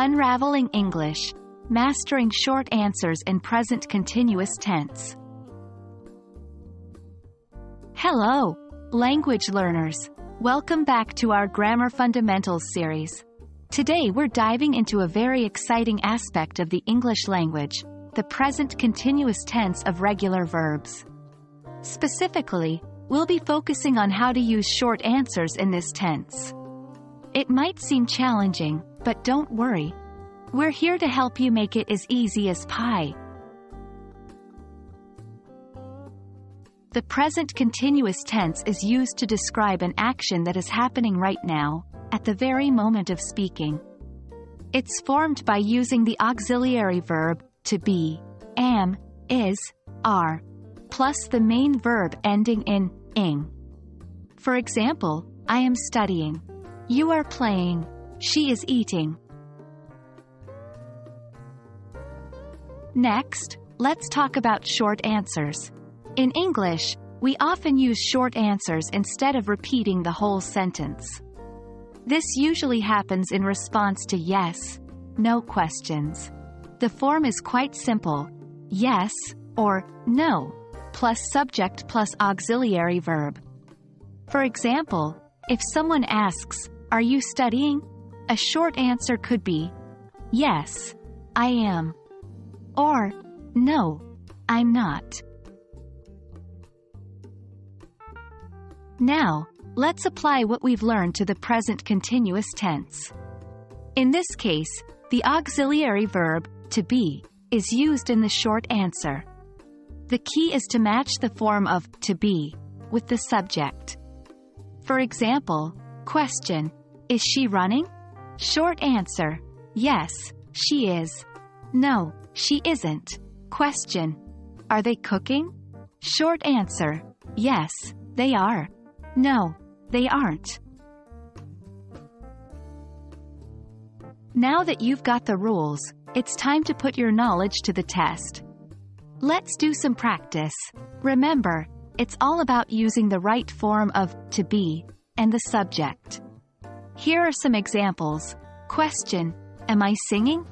Unraveling English, mastering short answers in present continuous tense. Hello, language learners. Welcome back to our Grammar Fundamentals series. Today we're diving into a very exciting aspect of the English language, the present continuous tense of regular verbs. Specifically, we'll be focusing on how to use short answers in this tense. It might seem challenging, but don't worry. We're here to help you make it as easy as pie. The present continuous tense is used to describe an action that is happening right now, at the very moment of speaking. It's formed by using the auxiliary verb, to be, am, is, are, plus the main verb ending in ing. For example, I am studying. You are playing. She is eating. Next, let's talk about short answers. In English, we often use short answers instead of repeating the whole sentence. This usually happens in response to yes, no questions. The form is quite simple: yes or no, plus subject plus auxiliary verb. For example, if someone asks, "Are you studying?" a short answer could be, "Yes, I am," or "No, I'm not." Now, let's apply what we've learned to the present continuous tense. In this case, the auxiliary verb, to be, is used in the short answer. The key is to match the form of to be with the subject. For example, question, is she running? Short answer, yes, she is. No, she isn't. Question, are they cooking? Short answer, yes, they are. No, they aren't. Now that you've got the rules, it's time to put your knowledge to the test. Let's do some practice. Remember, it's all about using the right form of to be and the subject. Here are some examples. Question, am I singing?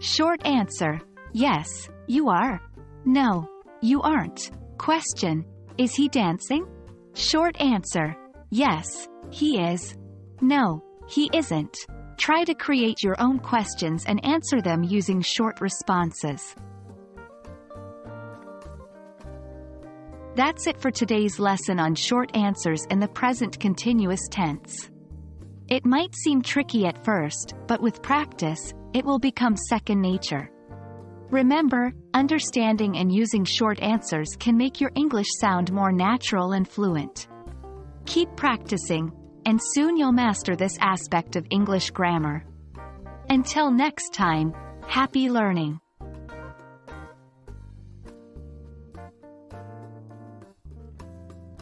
Short answer, yes, you are. No, you aren't. Question, is he dancing? Short answer, yes, he is. No, he isn't. Try to create your own questions and answer them using short responses. That's it for today's lesson on short answers in the present continuous tense. It might seem tricky at first, but with practice, it will become second nature. Remember, understanding and using short answers can make your English sound more natural and fluent. Keep practicing, and soon you'll master this aspect of English grammar. Until next time, happy learning!